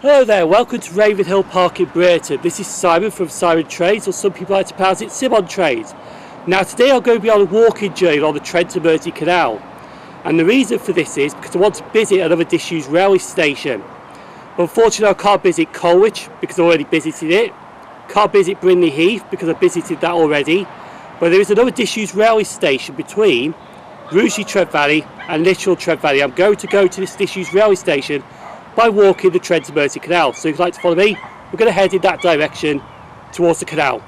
Hello there, welcome to Ravenhill Park in Brereton. This is Simon from Simon Trades, or some people like to pronounce it Simon Trades. Now today I'm going to be on a walking journey on the Trent and Mersey Canal. And the reason for this is because I want to visit another disused railway station. Unfortunately I can't visit Colwich because I've already visited it. Can't visit Brindley Heath because I've visited that already. But there is another disused railway station between Rugeley Trent Valley and Lichfield Trent Valley. I'm going to go to this disused railway station by walking the Trent and Mersey Canal. So if you'd like to follow me, we're going to head in that direction towards the canal.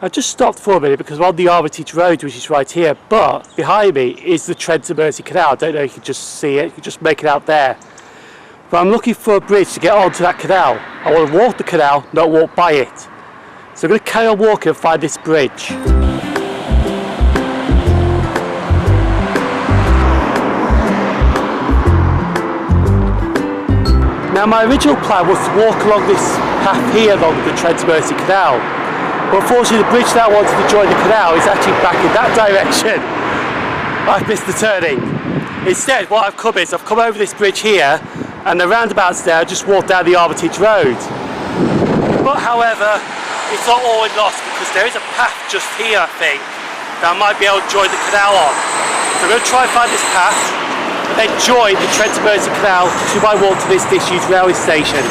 I just stopped for a minute because I'm on the Armitage Road, which is right here, but behind me is the Trent and Mersey Canal. I don't know if you can just see it, you can just make it out there. But I'm looking for a bridge to get onto that canal. I want to walk the canal, not walk by it. So I'm going to carry on walking and find this bridge. Now my original plan was to walk along this path here along the Trent and Mersey Canal. But unfortunately the bridge that I wanted to join the canal is actually back in that direction. I've missed the turning. Instead what I've come is, I've come over this bridge here and the roundabout's there, I just walked down the Armitage Road. But however, it's not all in loss because there is a path just here I think that I might be able to join the canal on. So I'm going to try and find this path and then join the Trent and Mersey Canal to my walk to this disused railway station.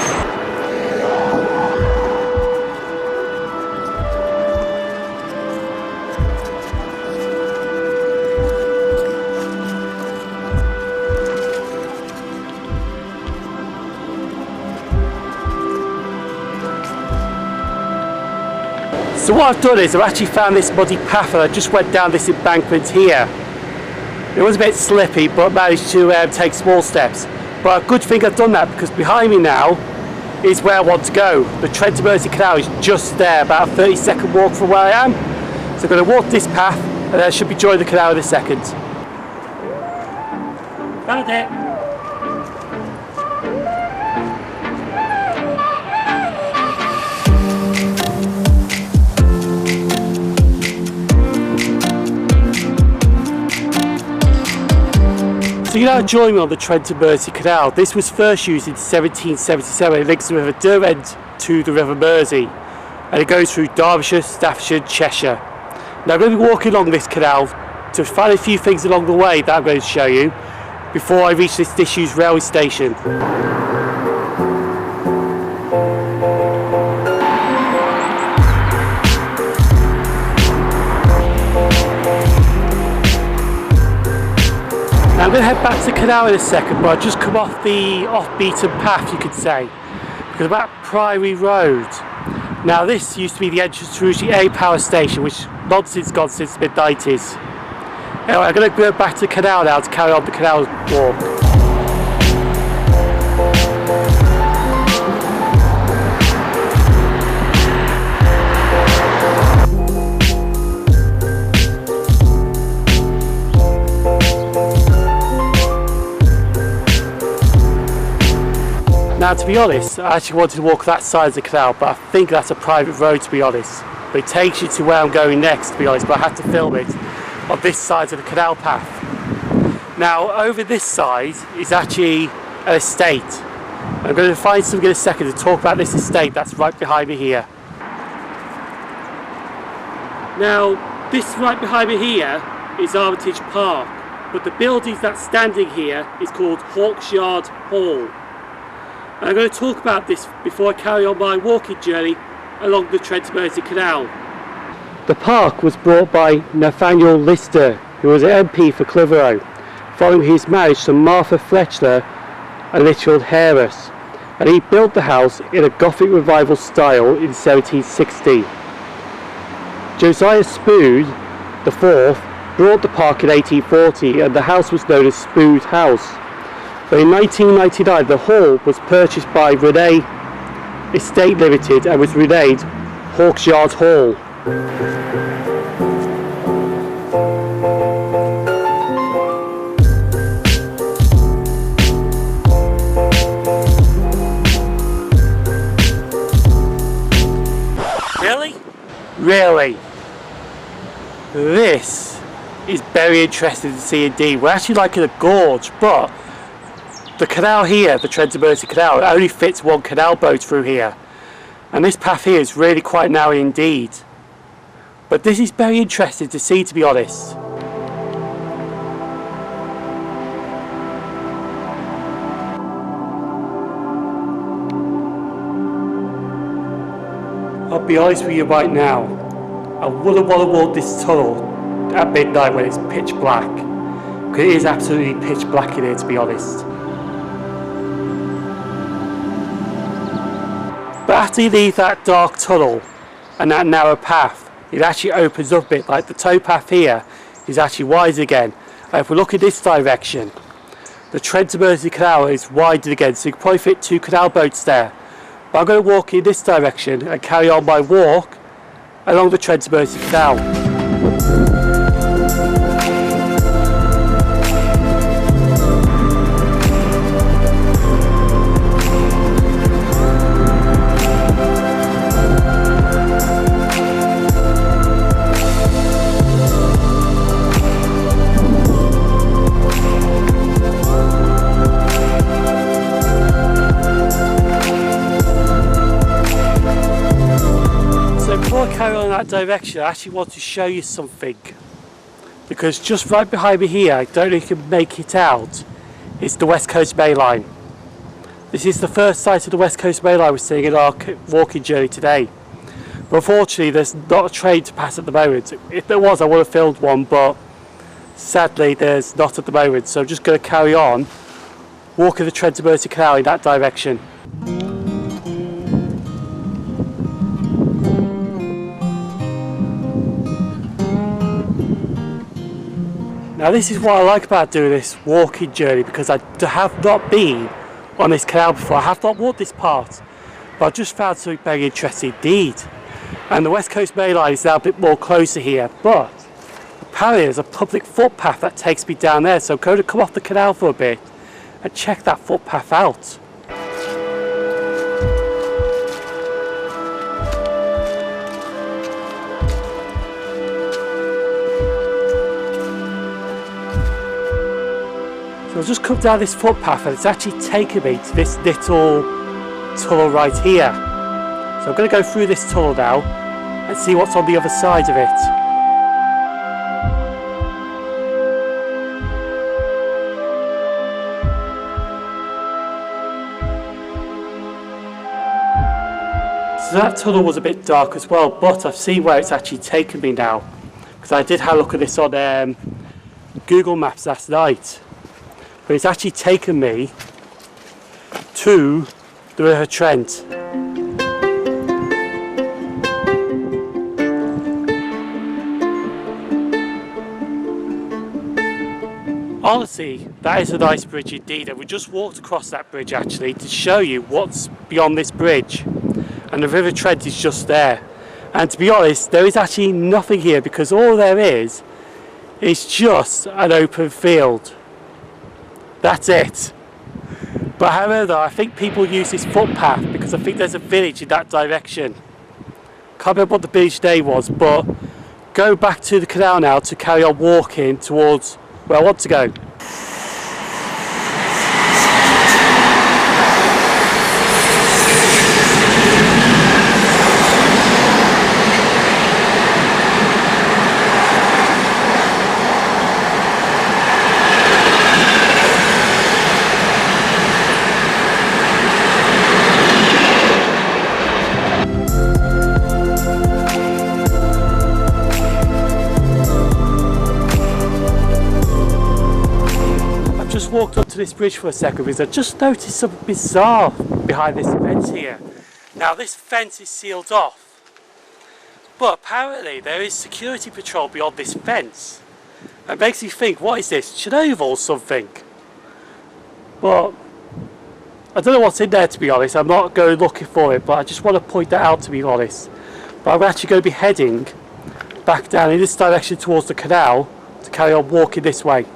So what I've done is I've actually found this muddy path and I just went down this embankment here. It was a bit slippy but managed to take small steps. But a good thing I've done that because behind me now is where I want to go. The Trent and Mersey Canal is just there, about a 30-second walk from where I am. So I'm going to walk this path and then I should be joining the canal in a second. Found it. So you now join me on the Trent and Mersey Canal. This was first used in 1777. It links the River Derwent to the River Mersey. And it goes through Derbyshire, Staffordshire and Cheshire. Now I'm going to be walking along this canal to find a few things along the way that I'm going to show you before I reach this disused railway station. Now I'm going to head back to the canal in a second, but I've just come off the off-beaten path, you could say, because I'm at Priory Road. Now this used to be the entrance to Rugeley A power station, which not since gone since the mid-90s. Anyway, I'm going to go back to the canal now to carry on the canal walk. Now to be honest, I actually wanted to walk that side of the canal, but I think that's a private road to be honest. But it takes you to where I'm going next to be honest, but I had to film it on this side of the canal path. Now over this side is actually an estate. I'm going to find something in a second to talk about this estate that's right behind me here. Now this right behind me here is Armitage Park, but the building that's standing here is called Hawkesyard Hall. I'm going to talk about this before I carry on my walking journey along the Trent and Mersey Canal. The park was bought by Nathaniel Lister, who was an MP for Clitheroe, following his marriage to Martha Fletcher and Lichfield heiress, and he built the house in a Gothic revival style in 1760. Josiah Spood IV bought the park in 1840 and the house was known as Spood House. But in 1999 the hall was purchased by Renee Estate Limited and was renamed Hawkesyard Hall. Really? This is very interesting to see indeed. We're actually like in a gorge, but the canal here, the Trent and Mersey Canal, it only fits one canal boat through here. And this path here is really quite narrow indeed. But this is very interesting to see, to be honest. I'll be honest with you right now, I wouldn't want to walk this tunnel at midnight when it's pitch black. Because it is absolutely pitch black in here, to be honest. But after you leave that dark tunnel and that narrow path, it actually opens up a bit. Like the towpath here is actually wide again. And if we look in this direction, the Trent and Mersey Canal is widened again, so you can probably fit 2 canal boats there. But I'm going to walk in this direction and carry on my walk along the Trent and Mersey Canal. Before I carry on in that direction, I actually want to show you something, because just right behind me here, I don't know if you can make it out, it's the West Coast Main Line. This is the first sight of the West Coast Main Line we're seeing in our walking journey today. But unfortunately there's not a train to pass at the moment. If there was, I would have filmed one, but sadly there's not at the moment, so I'm just going to carry on walking the Trent and Mersey Canal in that direction. Now this is what I like about doing this walking journey, because I have not been on this canal before. I have not walked this part, but I've just found something very interesting indeed. And the West Coast Main Line is now a bit more closer here, but apparently there's a public footpath that takes me down there, so I'm going to come off the canal for a bit and check that footpath out. So I've just come down this footpath and it's actually taken me to this little tunnel right here. So I'm going to go through this tunnel now and see what's on the other side of it. So that tunnel was a bit dark as well, but I've seen where it's actually taken me now, because I did have a look at this on Google Maps last night. But it's actually taken me to the River Trent. Honestly, that is a nice bridge indeed, and we just walked across that bridge actually to show you what's beyond this bridge. And the River Trent is just there. And to be honest, there is actually nothing here, because all there is just an open field. That's it. But however, I think people use this footpath because I think there's a village in that direction. Can't remember what the village name was, but go back to the canal now to carry on walking towards where I want to go. Walked up to this bridge for a second because I just noticed something bizarre behind this fence here. Now this fence is sealed off, but apparently there is security patrol beyond this fence. It makes me think, what is this, Chernobyl or something? But I don't know what's in there, to be honest. I'm not going looking for it, but I just want to point that out, to be honest. but I'm actually going to be heading back down in this direction towards the canal to carry on walking this way.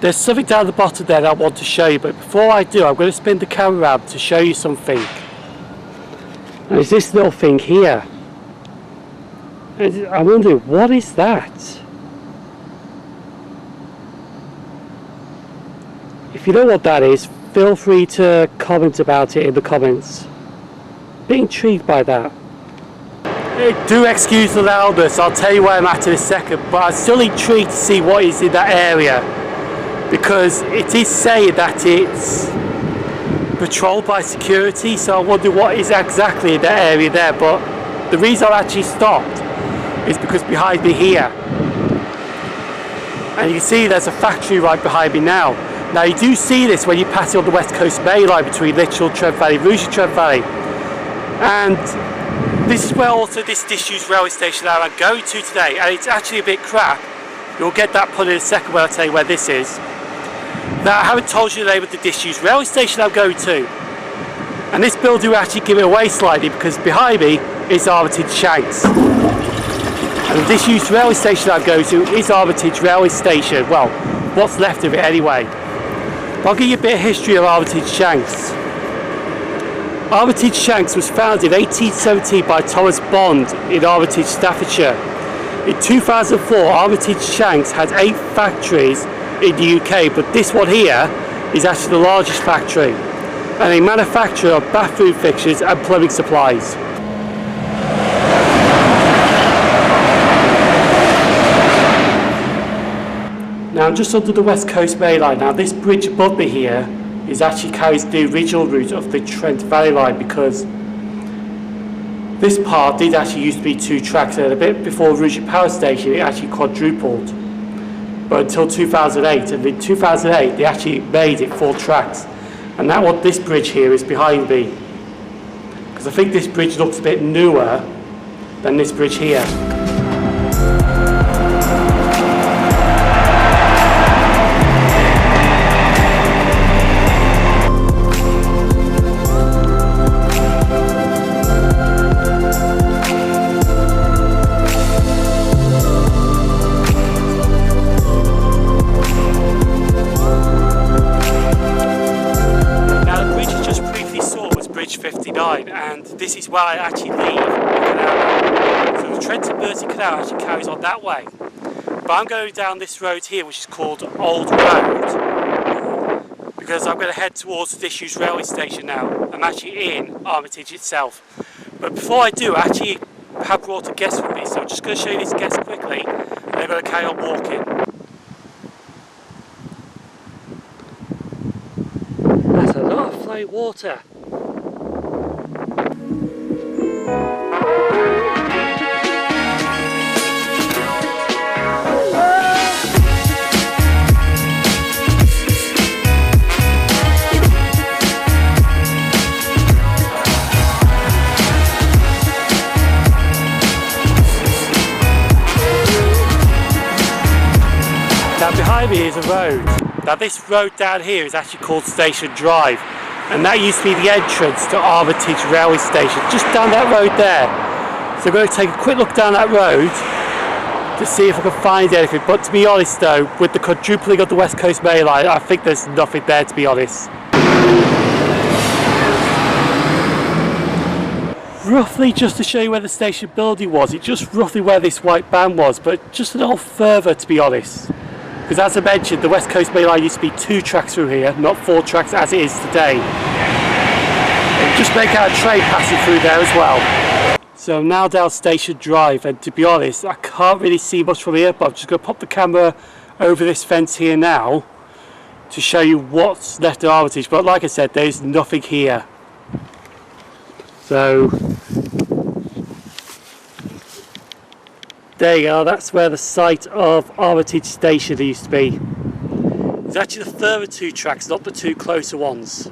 There's something down the bottom there that I want to show you, but before I do, I'm going to spin the camera around to show you something. And there's this little thing here. And I'm wondering, what is that? If you know what that is, feel free to comment about it in the comments. Bit intrigued by that. Do excuse the loudness, I'll tell you where I'm at in a second, but I'm still intrigued to see what is in that area, because it is saying that it's patrolled by security, so I wonder what is exactly in that area there. But the reason I actually stopped is because behind me here, and you can see there's a factory right behind me now. Now you do see this when you pass it on the West Coast Main Line between Lichfield, Trent Valley, Rugeley, Trent Valley. And this is where also this Disused Railway Station that I'm going to today, and it's actually a bit crap. You'll get that pun in a second when I tell you where this is. Now I haven't told you the name of the Disused Railway Station I'm going to. And this building will actually give it away slightly, because behind me is Armitage Shanks. And the Disused Railway Station I'm going to is Armitage Railway Station. Well, what's left of it anyway. I'll give you a bit of history of Armitage Shanks. Armitage Shanks was founded in 1817 by Thomas Bond in Armitage, Staffordshire. In 2004, Armitage Shanks had 8 factories in the UK, but this one here is actually the largest factory, and a manufacturer of bathroom fixtures and plumbing supplies. Now I'm just under the West Coast Main Line. Now this bridge above me here is actually carries the original route of the Trent Valley line, because this part did actually used to be 2 tracks, and a bit before Rugeley Power Station it actually quadrupled. But until 2008, and in 2008 they actually made it 4 tracks, and that what this bridge here is behind me, because I think this bridge looks a bit newer than this bridge here. And this is where I actually leave the canal. So the Trent and Mersey Canal actually carries on that way. But I'm going down this road here, which is called Old Road, because I'm going to head towards the Disused Railway Station now. I'm actually in Armitage itself. But before I do, I actually have brought a guest with me, so I'm just going to show you this guest quickly, and I'm going to carry on walking. That's a lot of flowing water. Now behind me is a road. Now this road down here is actually called Station Drive, and that used to be the entrance to Armitage Railway Station, just down that road there. So I'm going to take a quick look down that road to see if I can find anything, but to be honest though, with the quadrupling of the West Coast Main Line, I think there's nothing there, to be honest. Roughly, just to show you where the station building was, it's just roughly where this white band was, but just a little further, to be honest. Because as I mentioned, the West Coast Main Line used to be 2 tracks through here, not 4 tracks as it is today. And just make out a train passing through there as well. So I'm now down Station Drive, and to be honest, I can't really see much from here, but I'm just going to pop the camera over this fence here now to show you what's left of Armitage. But like I said, there's nothing here. So there you go, that's where the site of Armitage Station used to be. It's actually the further 2 tracks, not the 2 closer ones.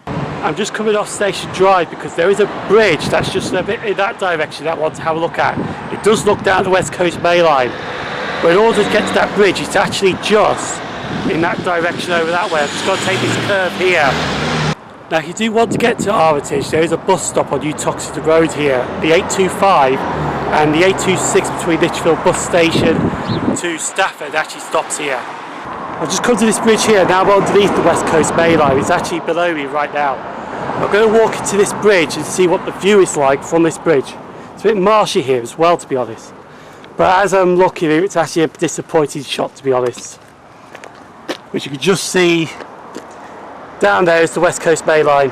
I'm just coming off Station Drive because there is a bridge that's just a bit in that direction that I want to have a look at. It does look down the West Coast Main Line, but in order to get to that bridge it's actually just in that direction over that way. I'm just going to take this curve here. Now if you do want to get to Armitage, there is a bus stop on Hawkesyard Road here, the 825 and the 826 between Lichfield bus station to Stafford actually stops here. I've just come to this bridge here, now I'm underneath the West Coast Main Line, it's actually below me right now. I'm going to walk into this bridge and see what the view is like from this bridge. It's a bit marshy here as well, to be honest. But as I'm looking here, it's actually a disappointing shot, to be honest. Which you can just see down there is the West Coast Main Line.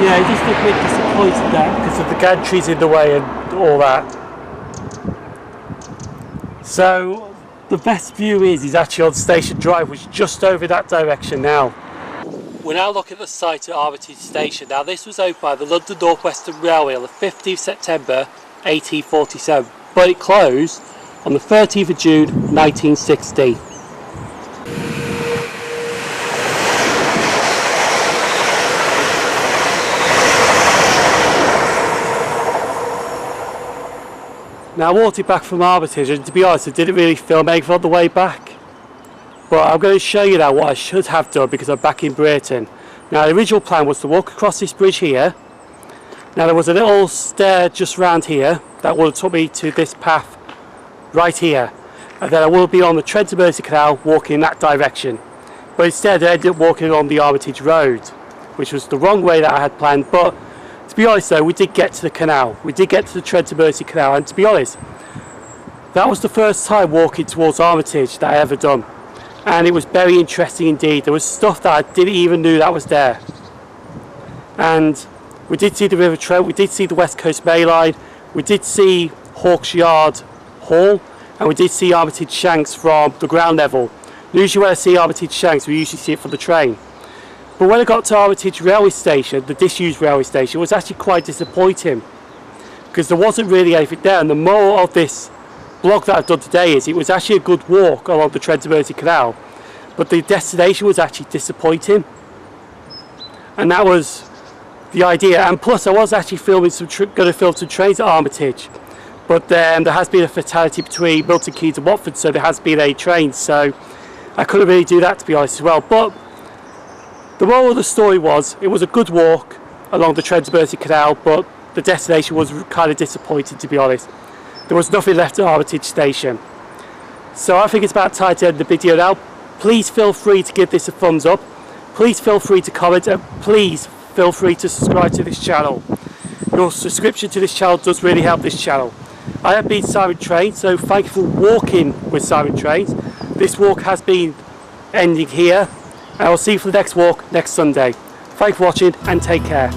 Yeah, you just look a bit disappointed there because of the gantries in the way and all that. So the best view is actually on Station Drive, which is just over that direction now. We're now looking at the site at Armitage Station. Now this was opened by the London North Western Railway on the 15th September 1847, but it closed on the 13th of June 1960. Now I walked it back from Armitage, and to be honest I didn't really film anything on the way back. But I'm going to show you now what I should have done because I'm back in Britain. Now the original plan was to walk across this bridge here. Now there was a little stair just round here that would have took me to this path right here. And then I would be on the Trent and Mersey Canal walking in that direction. But instead I ended up walking on the Armitage Road, which was the wrong way that I had planned. But to be honest though, we did get to the canal. We did get to the Trent and Mersey Canal, and to be honest, that was the first time walking towards Armitage that I ever done. And it was very interesting indeed. There was stuff that I didn't even know that was there. And we did see the River Trent, we did see the West Coast Main Line, we did see Hawkesyard Hall, and we did see Armitage Shanks from the ground level. Usually when I see Armitage Shanks, we usually see it from the train. But when I got to Armitage Railway Station, the Disused Railway Station, it was actually quite disappointing because there wasn't really anything there. And the moral of this vlog that I've done today is it was actually a good walk along the Trent and Mersey Canal, but the destination was actually disappointing. And that was the idea. And plus I was actually filming going to film some trains at Armitage, but there has been a fatality between Milton Keynes and Watford, so there has been a train, so I couldn't really do that, to be honest, as well. But the moral of the story was it was a good walk along the Trent and Mersey Canal, but the destination was kind of disappointing, to be honest. There was nothing left at Armitage Station. So I think it's about time to end the video now. Please feel free to give this a thumbs up. Please feel free to comment, and please feel free to subscribe to this channel. Your subscription to this channel does really help this channel. I have been Simon Trains, so thank you for walking with Simon Trains. This walk has been ending here, and I will see you for the next walk next Sunday. Thanks for watching and take care.